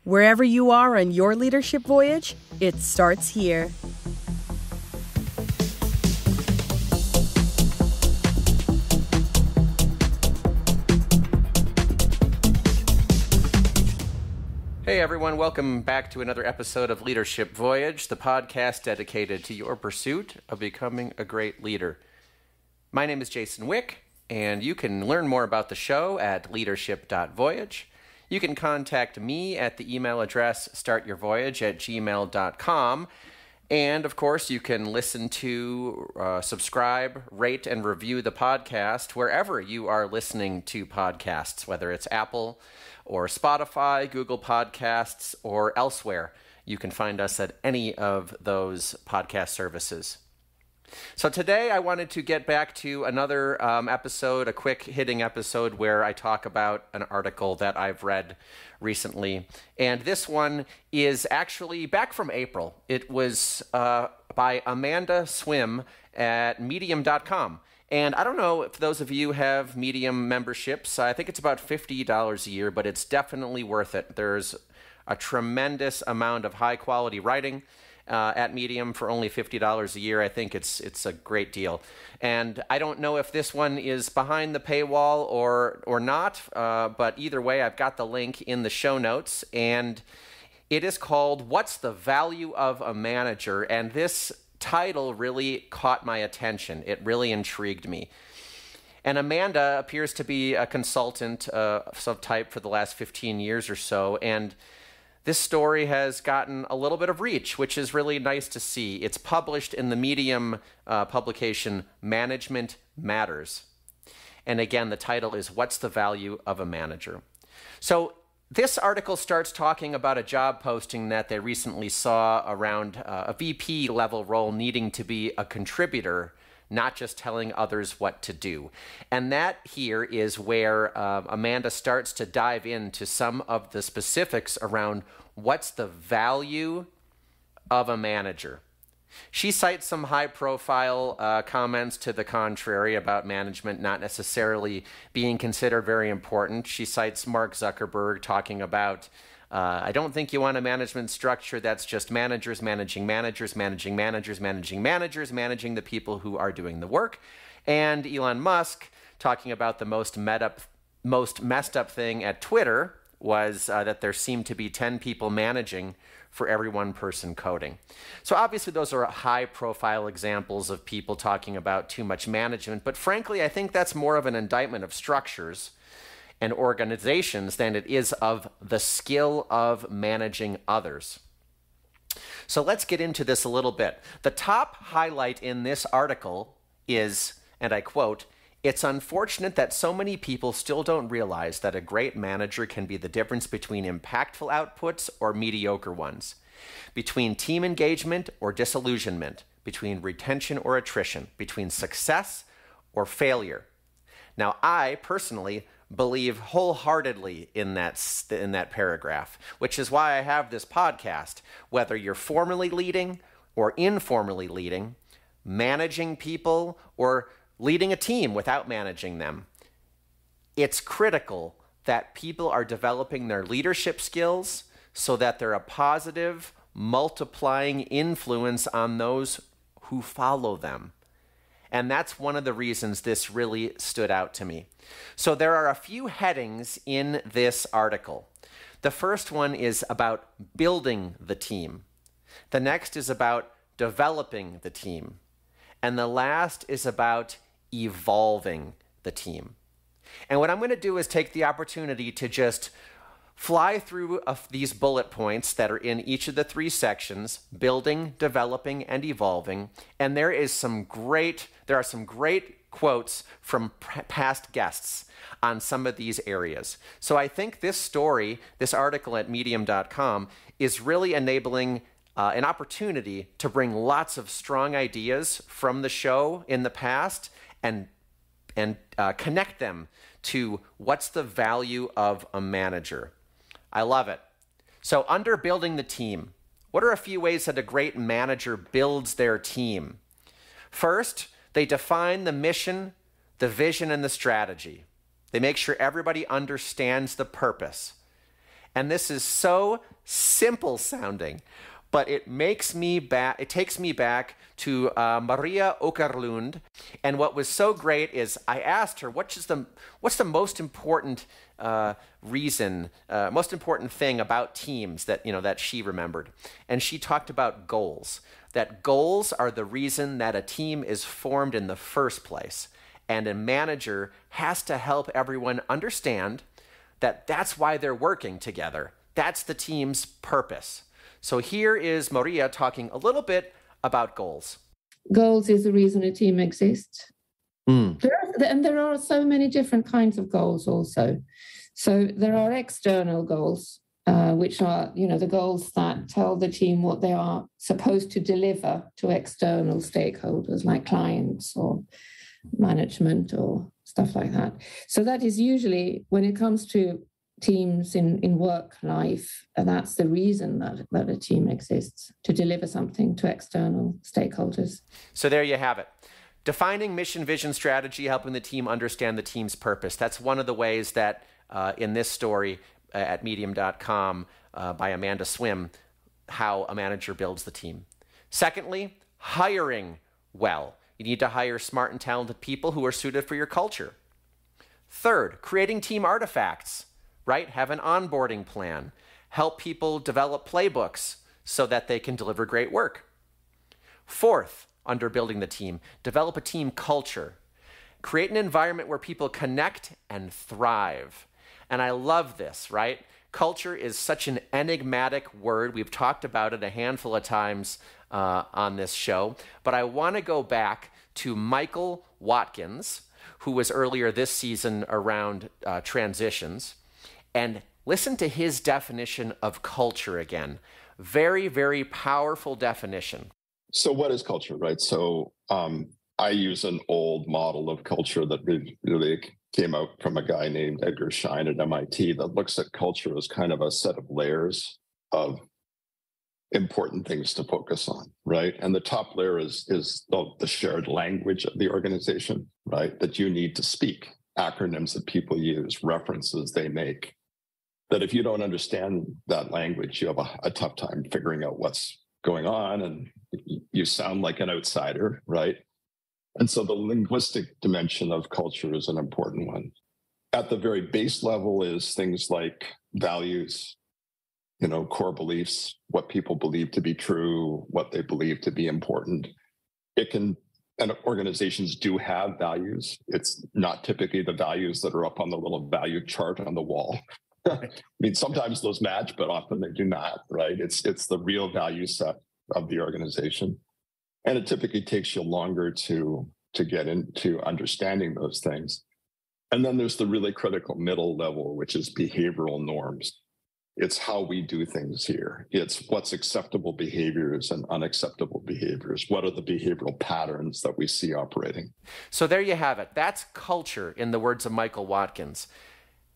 Wherever you are on your leadership voyage, it starts here. Hey everyone, welcome back to another episode of Leadership Voyage, the podcast dedicated to your pursuit of becoming a great leader. My name is Jason Wick, and you can learn more about the show at leadership.voyage. You can contact me at the email address startyourvoyage@gmail.com. And of course, you can listen to, subscribe, rate, and review the podcast wherever you are listening to podcasts, whether it's Apple or Spotify, Google Podcasts, or elsewhere. You can find us at any of those podcast services. So today I wanted to get back to another episode, a quick hitting episode where I talk about an article that I've read recently. And this one is actually back from April. It was by Amanda Swim at medium.com. And I don't know if those of you have Medium memberships. I think it's about $50 a year, but it's definitely worth it. There's a tremendous amount of high quality writing at Medium for only $50 a year. I think it's a great deal. And I don't know if this one is behind the paywall or not, but either way, I've got the link in the show notes. And it is called What's the Value of a Manager? And this title really caught my attention. It really intrigued me. And Amanda appears to be a consultant of some type for the last 15 years or so. And this story has gotten a little bit of reach, which is really nice to see. It's published in the Medium publication Management Matters. And again, the title is What's the Value of a Manager? So this article starts talking about a job posting that they recently saw around a VP level role needing to be a contributor, not just telling others what to do. And that here is where Amanda starts to dive into some of the specifics around what's the value of a manager. She cites some high-profile comments to the contrary about management not necessarily being considered very important. She cites Mark Zuckerberg talking about I don't think you want a management structure that's just managers managing managers, managing managers, managing managers, managing the people who are doing the work. And Elon Musk talking about the most messed up thing at Twitter was that there seemed to be 10 people managing for every one person coding. So obviously those are high-profile examples of people talking about too much management, but frankly, I think that's more of an indictment of structures and organizations than it is of the skill of managing others. So let's get into this a little bit. The top highlight in this article is, and I quote, "It's unfortunate that so many people still don't realize that a great manager can be the difference between impactful outputs or mediocre ones, between team engagement or disillusionment, between retention or attrition, between success or failure." Now, I personally believe wholeheartedly in that paragraph, which is why I have this podcast. Whether you're formally leading or informally leading, managing people or leading a team without managing them, it's critical that people are developing their leadership skills so that they're a positive, multiplying influence on those who follow them. And that's one of the reasons this really stood out to me. So there are a few headings in this article. The first one is about building the team. The next is about developing the team. And the last is about evolving the team. And what I'm going to do is take the opportunity to just fly through these bullet points that are in each of the three sections: building, developing, and evolving. And there are some great quotes from past guests on some of these areas. So I think this article at medium.com is really enabling an opportunity to bring lots of strong ideas from the show in the past and connect them to what's the value of a manager. I love it. So under building the team, what are a few ways that a great manager builds their team? First, they define the mission, the vision, and the strategy. They make sure everybody understands the purpose. And this is so simple sounding, but it takes me back to Maria Åkerlund. And what was so great is I asked her, what's the most important most important thing about teams that she remembered? And she talked about goals, that goals are the reason that a team is formed in the first place. And a manager has to help everyone understand that that's why they're working together. That's the team's purpose. So here is Maria talking a little bit about goals. Goals is the reason a team exists. There are so many different kinds of goals also. So there are external goals, which are, the goals that tell the team what they are supposed to deliver to external stakeholders like clients or management or stuff like that. So that is usually, when it comes to teams in work life, that's the reason that a team exists, to deliver something to external stakeholders. So there you have it. Defining mission, vision, strategy, helping the team understand the team's purpose. That's one of the ways that in this story at medium.com by Amanda Swim, how a manager builds the team. Secondly, hiring well. You need to hire smart and talented people who are suited for your culture. Third, creating team artifacts, right? Have an onboarding plan. Help people develop playbooks so that they can deliver great work. Fourth, under building the team, develop a team culture. Create an environment where people connect and thrive. And I love this, right? Culture is such an enigmatic word. We've talked about it a handful of times on this show, but I want to go back to Michael Watkins, who was earlier this season around transitions, and listen to his definition of culture again. Very, very powerful definition. So what is culture, right? So I use an old model of culture that really came out from a guy named Edgar Schein at MIT that looks at culture as kind of a set of layers of important things to focus on, right? And the top layer is the shared language of the organization, right? That you need to speak, acronyms that people use, references they make. That if you don't understand that language, you have a tough time figuring out what's going on, and you sound like an outsider, right? And so the linguistic dimension of culture is an important one. At the very base level is things like values, core beliefs, what people believe to be true, what they believe to be important. And organizations do have values. It's not typically the values that are up on the little value chart on the wall. I mean, sometimes those match, but often they do not, right? It's the real value set of the organization. And it typically takes you longer to get into understanding those things. And then there's the really critical middle level, which is behavioral norms. It's how we do things here. It's what's acceptable behaviors and unacceptable behaviors. What are the behavioral patterns that we see operating? So there you have it. That's culture, in the words of Michael Watkins.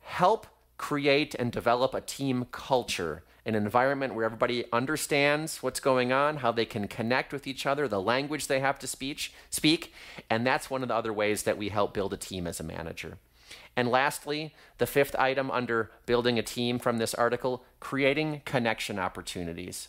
Help create and develop a team culture, an environment where everybody understands what's going on, how they can connect with each other, the language they have to speak. And that's one of the other ways that we help build a team as a manager. And lastly, the fifth item under building a team from this article, creating connection opportunities.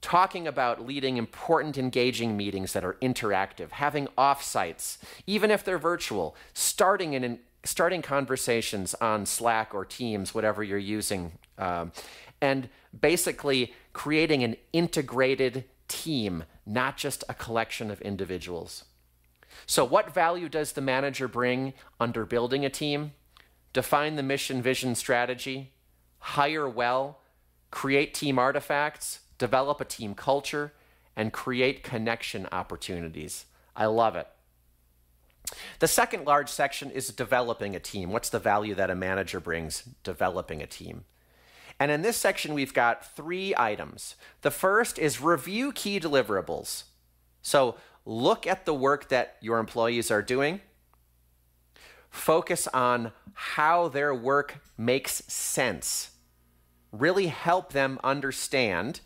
Talking about leading important, engaging meetings that are interactive, having offsites, even if they're virtual, starting conversations on Slack or Teams, whatever you're using, and basically creating an integrated team, not just a collection of individuals. So what value does the manager bring under building a team? Define the mission, vision, strategy, hire well, create team artifacts, develop a team culture, and create connection opportunities. I love it. The second large section is developing a team. What's the value that a manager brings developing a team? And in this section, we've got 3 items. The first is review key deliverables. So look at the work that your employees are doing. Focus on how their work makes sense. Really help them understand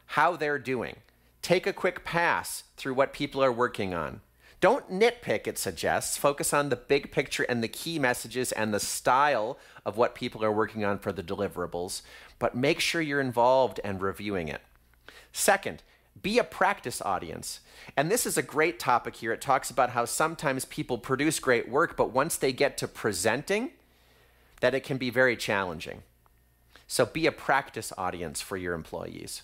how they're doing. Take a quick pass through what people are working on. Don't nitpick, it suggests. Focus on the big picture and the key messages and the style of what people are working on for the deliverables, but make sure you're involved and reviewing it. Second, be a practice audience. And this is a great topic here. It talks about how sometimes people produce great work, but once they get to presenting, that it can be very challenging. So be a practice audience for your employees.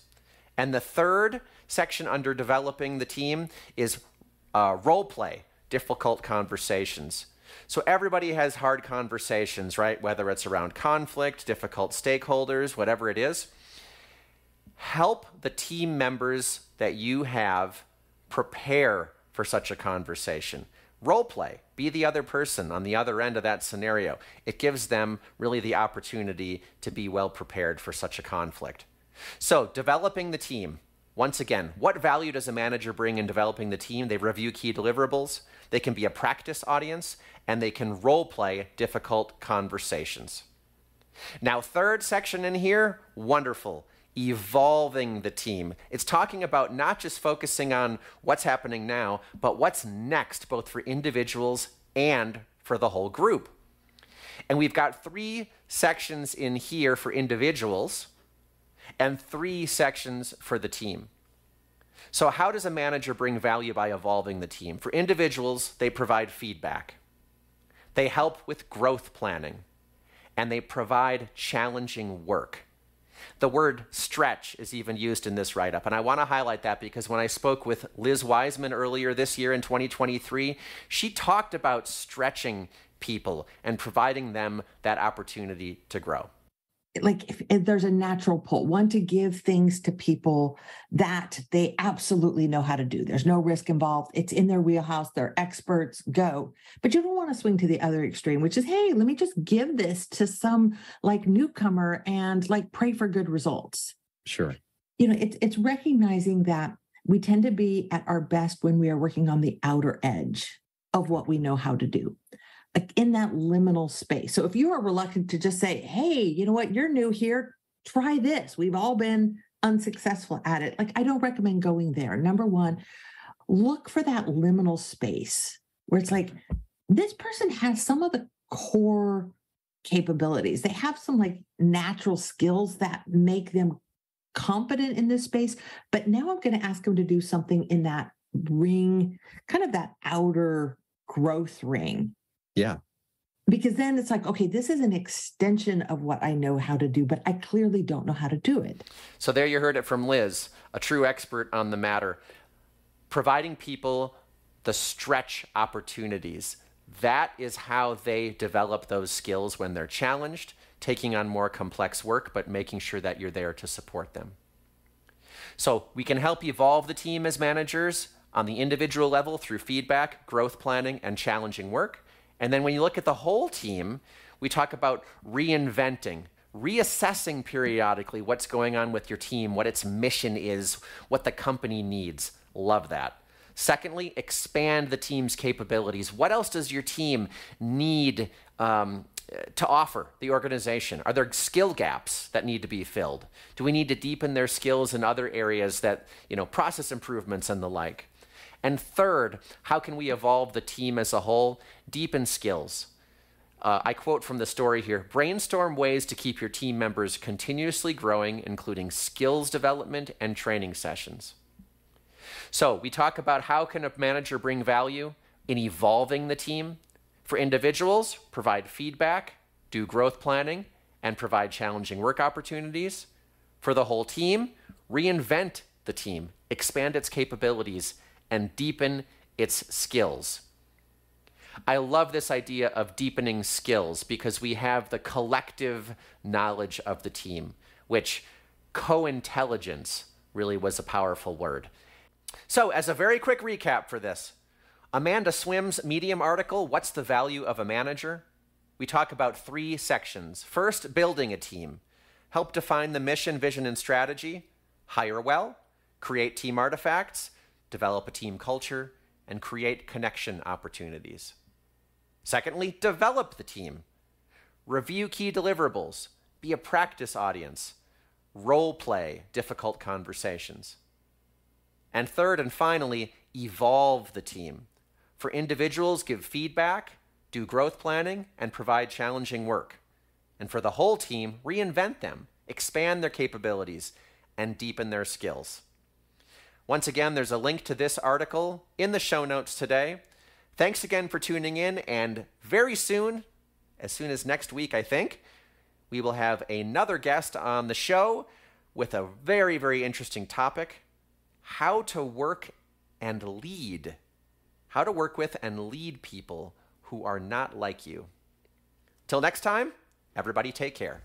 And the third section under developing the team is role play, difficult conversations. So everybody has hard conversations, right? Whether it's around conflict, difficult stakeholders, whatever it is. Help the team members that you have prepare for such a conversation. Role play. Be the other person on the other end of that scenario. It gives them really the opportunity to be well prepared for such a conflict. So developing the team. Once again, what value does a manager bring in developing the team? They review key deliverables. They can be a practice audience, and they can role play difficult conversations. Now, third section in here, wonderful. Evolving the team. It's talking about not just focusing on what's happening now, but what's next, both for individuals and for the whole group. And we've got 3 sections in here for individuals and 3 sections for the team. So how does a manager bring value by evolving the team? For individuals, they provide feedback. They help with growth planning, and they provide challenging work. The word stretch is even used in this write-up, and I want to highlight that because when I spoke with Liz Wiseman earlier this year in 2023, she talked about stretching people and providing them that opportunity to grow. Like if there's a natural pull, one to give things to people that they absolutely know how to do. There's no risk involved. It's in their wheelhouse. They're experts, go. But you don't want to swing to the other extreme, which is, hey, let me just give this to some like newcomer and like pray for good results. Sure. You know, it's recognizing that we tend to be at our best when we are working on the outer edge of what we know how to do. Like in that liminal space. So if you are reluctant to just say, hey, you know what, you're new here, try this. We've all been unsuccessful at it. Like, I don't recommend going there. Number one, look for that liminal space where it's like, this person has some of the core capabilities. They have some like natural skills that make them competent in this space. But now I'm going to ask them to do something in that ring, kind of that outer growth ring. Yeah. Because then it's like, okay, this is an extension of what I know how to do, but I clearly don't know how to do it. So there you heard it from Liz, a true expert on the matter. Providing people the stretch opportunities. That is how they develop those skills when they're challenged, taking on more complex work, but making sure that you're there to support them. So we can help evolve the team as managers on the individual level through feedback, growth planning, and challenging work. And then when you look at the whole team, we talk about reinventing, reassessing periodically what's going on with your team, what its mission is, what the company needs. Love that. Secondly, expand the team's capabilities. What else does your team need to offer the organization? Are there skill gaps that need to be filled? Do we need to deepen their skills in other areas that, process improvements and the like? And third, how can we evolve the team as a whole? Deepen skills. I quote from the story here, brainstorm ways to keep your team members continuously growing, including skills development and training sessions. So we talk about how can a manager bring value in evolving the team. For individuals, provide feedback, do growth planning, and provide challenging work opportunities. For the whole team, reinvent the team, expand its capabilities, and deepen its skills. I love this idea of deepening skills because we have the collective knowledge of the team, which co-intelligence really was a powerful word. So as a very quick recap for this, Amanda Swim's Medium article, What's the Value of a Manager? We talk about 3 sections. First, building a team. Help define the mission, vision, and strategy. Hire well. Create team artifacts. Develop a team culture, and create connection opportunities. Secondly, develop the team. Review key deliverables. Be a practice audience. Role play difficult conversations. And third and finally, evolve the team. For individuals, give feedback, do growth planning, and provide challenging work. And for the whole team, reinvent them, expand their capabilities, and deepen their skills. Once again, there's a link to this article in the show notes today. Thanks again for tuning in, and very soon as next week, I think, we will have another guest on the show with a very, very interesting topic: how to work with and lead people who are not like you. Till next time, everybody take care.